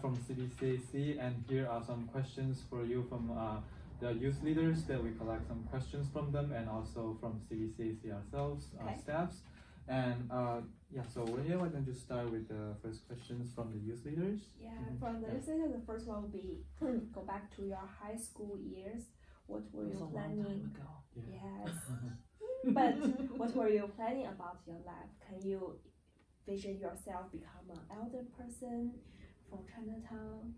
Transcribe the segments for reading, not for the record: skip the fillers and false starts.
from CDCAC, and here are some questions for you from the youth leaders that we collect some questions from them, and also from CDCAC ourselves, staffs. And so Ria, why don't you start with the first questions from the youth leaders? Yeah, from the youth leaders, the first one would be go back to your high school years. What were you planning? A long time ago. Yes. But what were you planning about your life? Can you vision yourself become an elder person from Chinatown?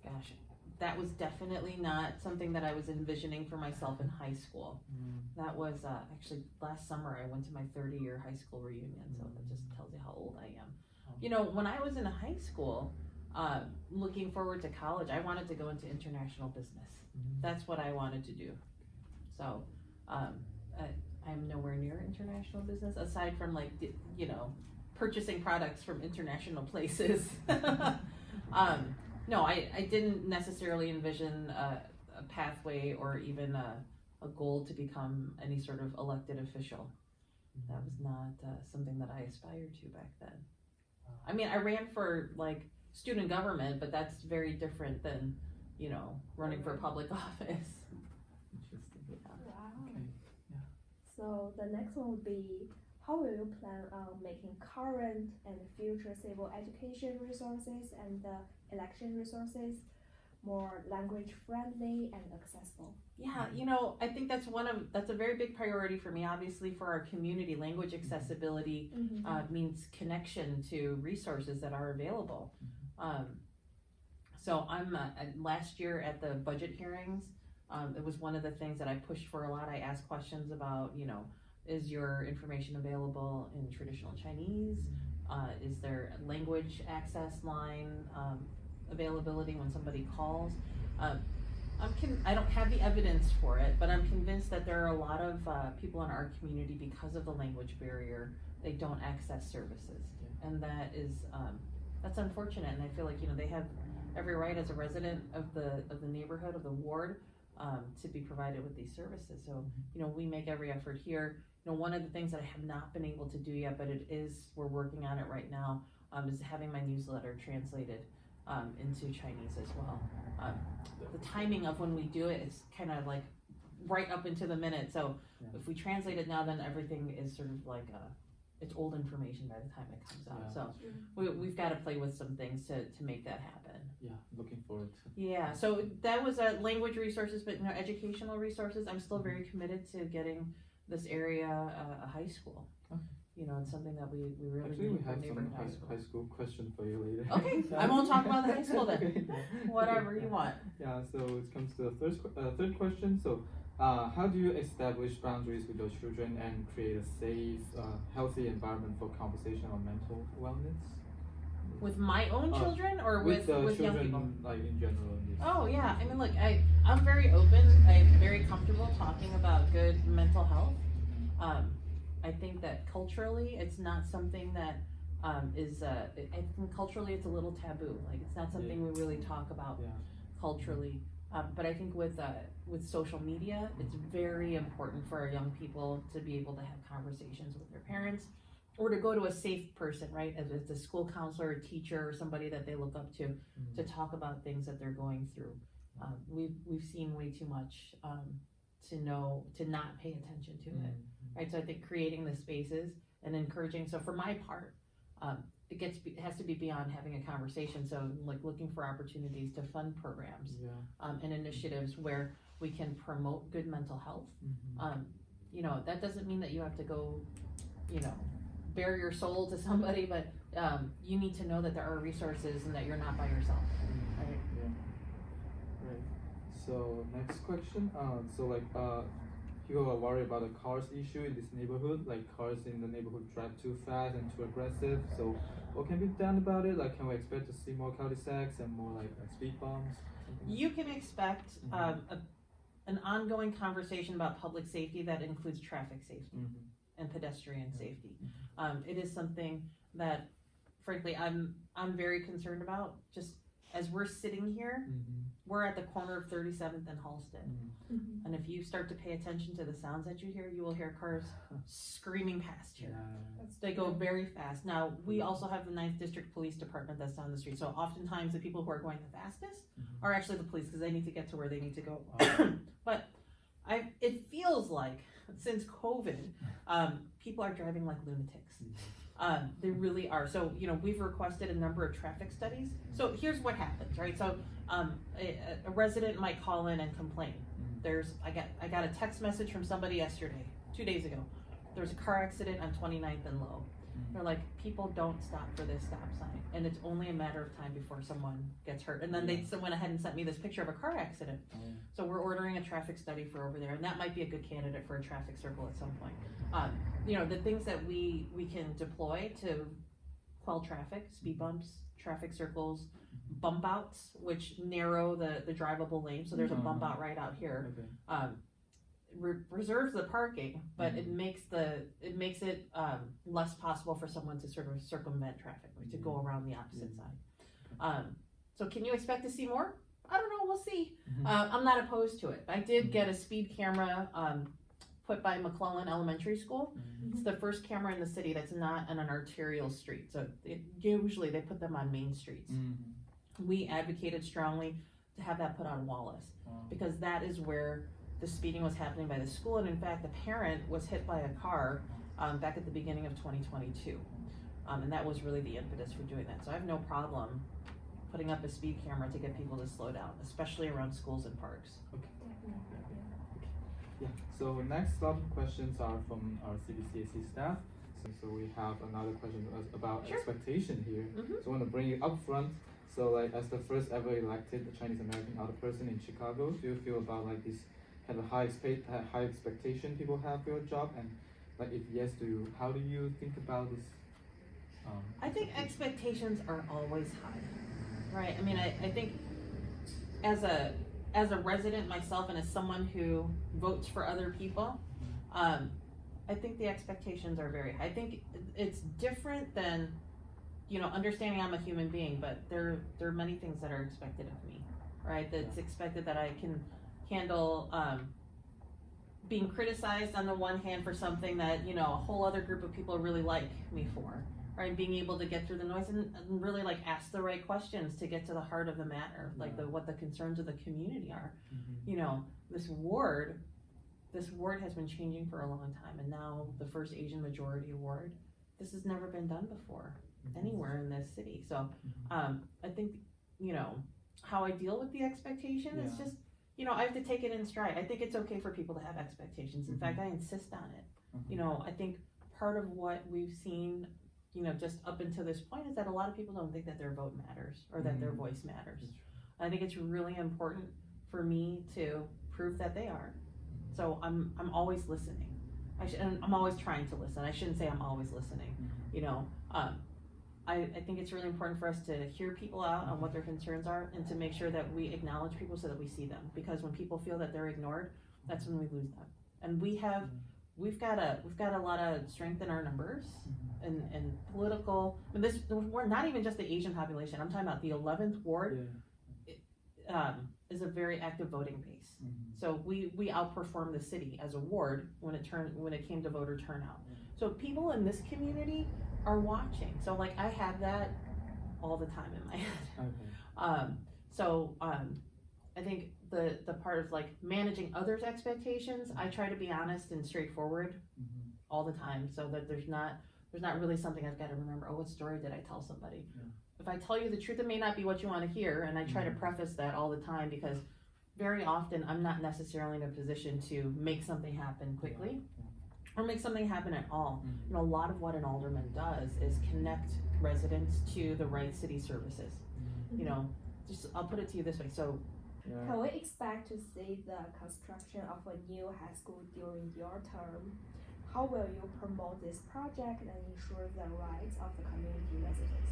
Gosh, that was definitely not something that I was envisioning for myself in high school. That was actually last summer. I went to my 30-year high school reunion, so that just tells you how old I am. You know, when I was in high school, looking forward to college, I wanted to go into international business. That's what I wanted to do. So I'm nowhere near international business, aside from like, you know, purchasing products from international places. No, I didn't necessarily envision a pathway or even a goal to become any sort of elected official. That was not something that I aspired to back then. I mean, I ran for like student government, but that's very different than, you know, running for public office. Interesting. Wow. Okay. Yeah. So the next one would be, how will you plan on making current and future civil education resources and election resources more language friendly and accessible? Yeah, you know, I think that's a very big priority for me. Obviously, for our community, language accessibility means connection to resources that are available. So I'm last year at the budget hearings, it was one of the things that I pushed for a lot. I asked questions about, you know, is your information available in traditional Chinese? Is there language access line availability when somebody calls? I don't have the evidence for it, but I'm convinced that there are a lot of people in our community, because of the language barrier, they don't access services, and that is that's unfortunate. And I feel like, you know, they have every right as a resident of the neighborhood, of the ward, to be provided with these services. So, you know, we make every effort here. You know, one of the things that I have not been able to do yet, but we're working on it right now, is having my newsletter translated into Chinese as well. The timing of when we do it is kind of like right up into the minute. So if we translate it now, then everything is sort of like it's old information by the time it comes out. So we've got to play with some things to make that happen. Yeah, looking forward to. Yeah, so that was language resources, but, you know, educational resources. I'm still very committed to getting this area a high school. Okay. You know, it's something that we really actually need. We have some high school question for you later. Okay, I won't talk about the high school then. Okay. Whatever you want. Yeah, so it comes to the third question. So how do you establish boundaries with your children and create a safe, healthy environment for conversation on mental wellness? With my own children or with children, young people? Like in general. Oh yeah, I mean, look, I'm very open. I'm very comfortable talking about good mental health. I think that culturally, it's not something that I think culturally it's a little taboo. Like, it's not something we really talk about culturally. But I think with social media, it's very important for our young people to be able to have conversations with their parents, or to go to a safe person, right? As a school counselor, a teacher, or somebody that they look up to talk about things that they're going through. We've seen way too much to not pay attention to it, right? So I think creating the spaces and encouraging. So for my part, it has to be beyond having a conversation. So like looking for opportunities to fund programs and initiatives where we can promote good mental health. You know, that doesn't mean that you have to go, you know, bare your soul to somebody, but you need to know that there are resources and that you're not by yourself. Right? Yeah. Right. So next question. People are worried about the cars issue in this neighborhood. Like, cars in the neighborhood drive too fast and too aggressive. So what can be done about it? Like, can we expect to see more cul-de-sacs and more like speed bumps? You can expect an ongoing conversation about public safety that includes traffic safety and pedestrian safety. It is something that, frankly, I'm very concerned about. Just as we're sitting here, we're at the corner of 37th and Halsted. Mhm. And if you start to pay attention to the sounds that you hear, you will hear cars screaming past here. That's They go good. very fast. Now, we also have the 9th District Police Department that's down the street. So oftentimes the people who are going the fastest are actually the police because they need to get to where they need to go. But it feels like since COVID, people are driving like lunatics. They really are. So, we've requested a number of traffic studies. So here's what happens, right? So a resident might call in and complain. I got a text message from somebody yesterday, 2 days ago. There was a car accident on 29th and Low. They're like, people don't stop for this stop sign, and it's only a matter of time before someone gets hurt. And then they went ahead and sent me this picture of a car accident. So we're ordering a traffic study for over there, and that might be a good candidate for a traffic circle at some point. The things that we can deploy to quell traffic, speed bumps, traffic circles, bump outs, which narrow the drivable lane. So there's a bump out right out here. Reserves the parking, but it makes it less possible for someone to sort of circumvent traffic, or to go around the opposite side. So can you expect to see more? I don't know, we'll see. I'm not opposed to it. I did get a speed camera put by McClellan Elementary School. It's the first camera in the city that's not on an arterial street. So usually they put them on main streets. We advocated strongly to have that put on Wallace, because that is where the speeding was happening by the school, and in fact the parent was hit by a car back at the beginning of 2022, and that was really the impetus for doing that. So I have no problem putting up a speed camera to get people to slow down, especially around schools and parks. Yeah, so next lot of questions are from our CBCAC staff. So we have another question about expectation here. So I want to bring it up front. So like, as the first ever elected Chinese American elder person in Chicago, do you feel about like this have a high expectation people have for your job, and like if yes, how do you think about this? I think expectations are always high, right? I mean, I think as a resident myself, and as someone who votes for other people, I think the expectations are very high. I think it's different than, understanding I'm a human being, but there are many things that are expected of me, right? That's expected that I can handle being criticized on the one hand for something that a whole other group of people really like me for, right? Being able to get through the noise and really like ask the right questions to get to the heart of the matter, like what the concerns of the community are. This ward has been changing for a long time, and now the first Asian majority award, this has never been done before anywhere in this city. So I think how I deal with the expectation is just I have to take it in stride. I think it's okay for people to have expectations. In fact, I insist on it. I think part of what we've seen, just up until this point, is that a lot of people don't think that their vote matters or that their voice matters. I think it's really important for me to prove that they are. So I'm always listening. And I'm always trying to listen. I shouldn't say I'm always listening. I think it's really important for us to hear people out on what their concerns are, and to make sure that we acknowledge people so that we see them. Because when people feel that they're ignored, that's when we lose them. And we've got a lot of strength in our numbers and political. I mean, we're not even just the Asian population. I'm talking about the 11th ward. Is a very active voting base. So we outperformed the city as a ward when it came to voter turnout. So people in this community are watching. So like, I have that all the time in my head. I think the part of like managing others' expectations, I try to be honest and straightforward all the time, so that there's not really something I've got to remember. Oh, what story did I tell somebody? If I tell you the truth, it may not be what you want to hear, and I try to preface that all the time, because very often I'm not necessarily in a position to make something happen quickly or make something happen at all. A lot of what an alderman does is connect residents to the right city services. I'll put it to you this way. So can we expect to see the construction of a new high school during your term? How will you promote this project and ensure the rights of the community residents?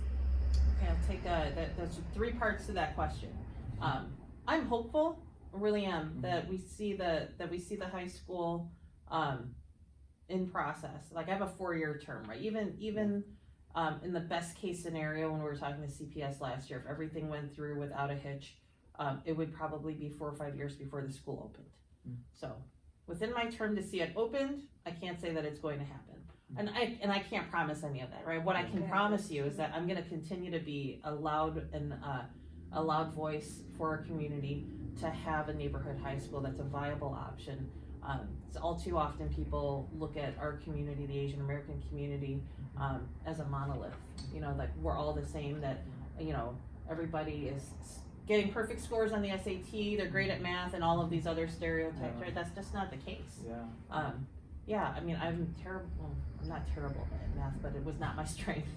Okay, I'll take there's 3 parts to that question. I'm hopeful, I really am, that we see the high school in process. Like, I have a 4-year term, right? Even in the best case scenario, when we were talking to CPS last year, if everything went through without a hitch, it would probably be 4 or 5 years before the school opened. Mm. So within my term to see it opened, I can't say that it's going to happen. And I can't promise any of that, right? What I can promise you is that I'm going to continue to be a loud voice for our community to have a neighborhood high school that's a viable option. It's all too often people look at our community, the Asian American community, as a monolith. You know, like we're all the same. That you know everybody is getting perfect scores on the SAT. They're great at math and all of these other stereotypes. Right? That's just not the case. Yeah. I mean, I'm terrible. Well, I'm not terrible at math, but it was not my strength.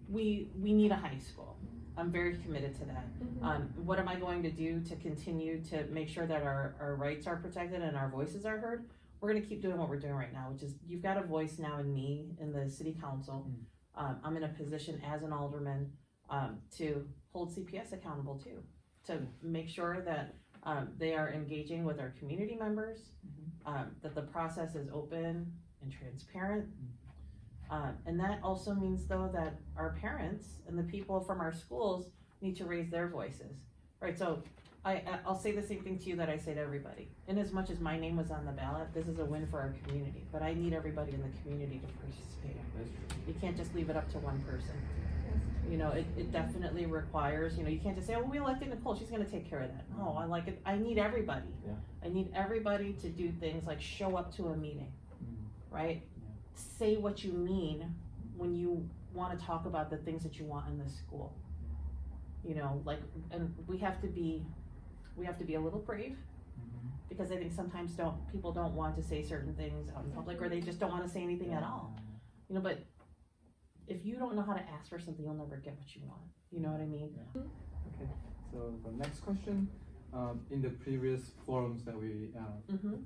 We need a high school. I'm very committed to that. What am I going to do to continue to make sure that our rights are protected and our voices are heard? We're going to keep doing what we're doing right now, which is you've got a voice now in me in the city council. I'm in a position as an alderman to hold CPS accountable too, to make sure that they are engaging with our community members, that the process is open and transparent. And that also means though that our parents and the people from our schools need to raise their voices, right? So I'll say the same thing to you that I say to everybody. In as much as my name was on the ballot, this is a win for our community, but I need everybody in the community to participate. You can't just leave it up to one person. You know, it definitely requires, you know, you can't just say, oh, we elected Nicole, she's gonna take care of that. No, I need everybody. I need everybody to do things like show up to a meeting, right? Say what you mean when you want to talk about the things that you want in this school. You know, like, and we have to be a little brave, because I think sometimes people don't want to say certain things out in public, or they just don't want to say anything at all. You know, but if you don't know how to ask for something, you'll never get what you want. You know what I mean? Okay. So the next question, in the previous forums that we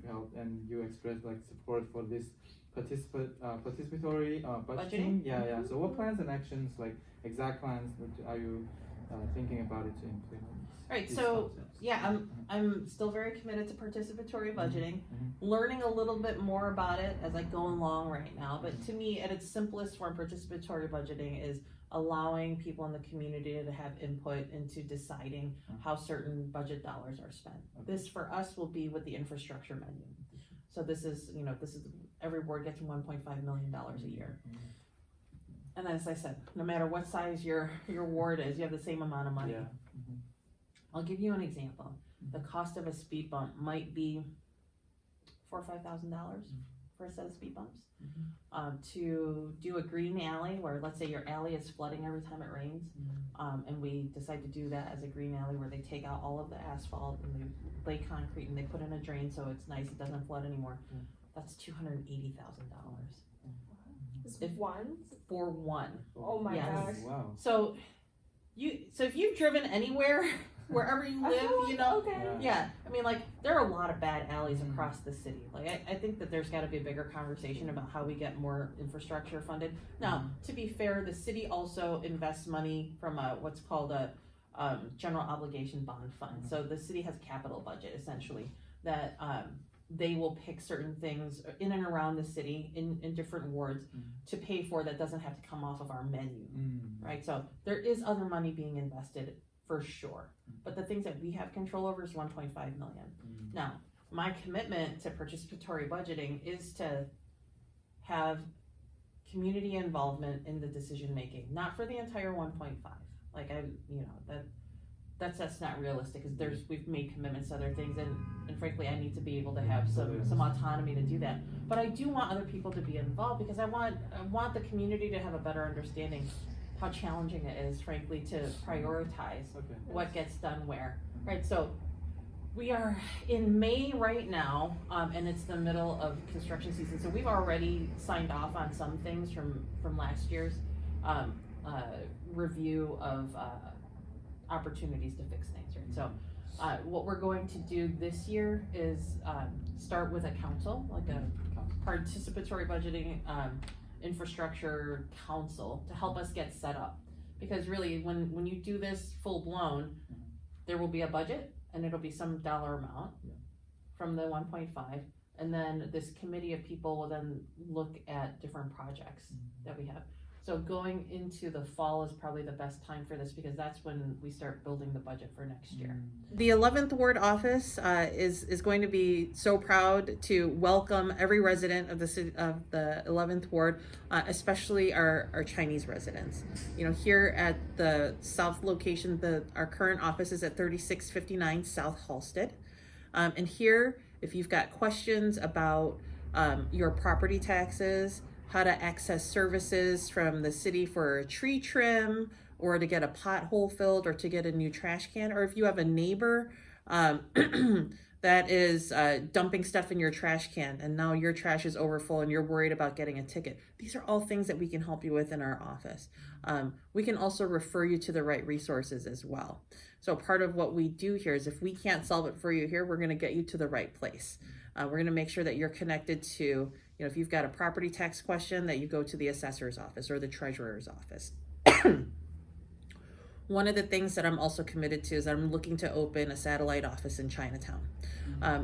held, and you expressed like support for this participatory budgeting. Yeah. So what plans and actions, like exact plans, are you thinking about it to implement? Right. So yeah, I'm still very committed to participatory budgeting. Learning a little bit more about it as I go along right now. But to me, at its simplest form, participatory budgeting is allowing people in the community to have input into deciding how certain budget dollars are spent. This for us will be with the infrastructure menu. So this is every ward gets $1.5 million a year. And as I said, no matter what size your ward is, you have the same amount of money. I'll give you an example. The cost of a speed bump might be $4,000 or $5,000 for a set of speed bumps. To do a green alley, where let's say your alley is flooding every time it rains, and we decide to do that as a green alley where they take out all of the asphalt and they lay concrete and they put in a drain so it's nice, it doesn't flood anymore. That's $280,000. It's one? For one. Oh my gosh. Wow. So if you've driven anywhere, wherever you live, you know, yeah. I mean, like, there are a lot of bad alleys across the city. Like, I think that there's got to be a bigger conversation about how we get more infrastructure funded. Now, to be fair, the city also invests money from what's called a general obligation bond fund. So the city has a capital budget, essentially, that they will pick certain things in and around the city in different wards to pay for that doesn't have to come off of our menu, right? So there is other money being invested for sure, but the things that we have control over is 1.5 million. Now, my commitment to participatory budgeting is to have community involvement in the decision making, not for the entire 1.5. Like that's not realistic, because we've made commitments to other things, and frankly I need to be able to have some autonomy to do that. But I do want other people to be involved, because I want the community to have a better understanding how challenging it is, frankly, to prioritize what gets done where. Right, so we are in May right now, and it's the middle of construction season, so we've already signed off on some things from last year's review of opportunities to fix things, right? So what we're going to do this year is start with a council, like a participatory budgeting infrastructure council, to help us get set up. Because really, when you do this full blown, there will be a budget, and it'll be some dollar amount from the 1.5, and then this committee of people will then look at different projects that we have. So going into the fall is probably the best time for this because that's when we start building the budget for next year. The 11th Ward office is going to be so proud to welcome every resident of the city, of the 11th Ward, especially our Chinese residents. You know, here at the south location, our current office is at 3659 South Halsted. And here, if you've got questions about your property taxes, how to access services from the city for a tree trim, or to get a pothole filled, or to get a new trash can, or if you have a neighbor that is dumping stuff in your trash can and now your trash is overfull and you're worried about getting a ticket. These are all things that we can help you with in our office. We can also refer you to the right resources as well. So part of what we do here is if we can't solve it for you here, we're going to get you to the right place. We're going to make sure that you're connected to, you know, if you've got a property tax question, that you go to the assessor's office or the treasurer's office. One of the things that I'm also committed to is I'm looking to open a satellite office in Chinatown,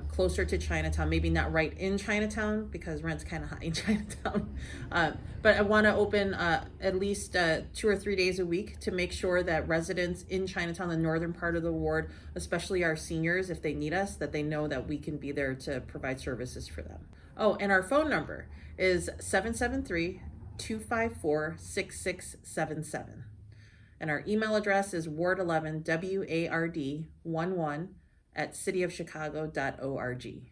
closer to Chinatown, maybe not right in Chinatown because rent's kind of high in Chinatown. But I want to open at least 2 or 3 days a week to make sure that residents in Chinatown, the northern part of the ward, especially our seniors, if they need us, that they know that we can be there to provide services for them. Oh, and our phone number is 773-254-6677. And our email address is ward11, WARD11 @cityofchicago.org.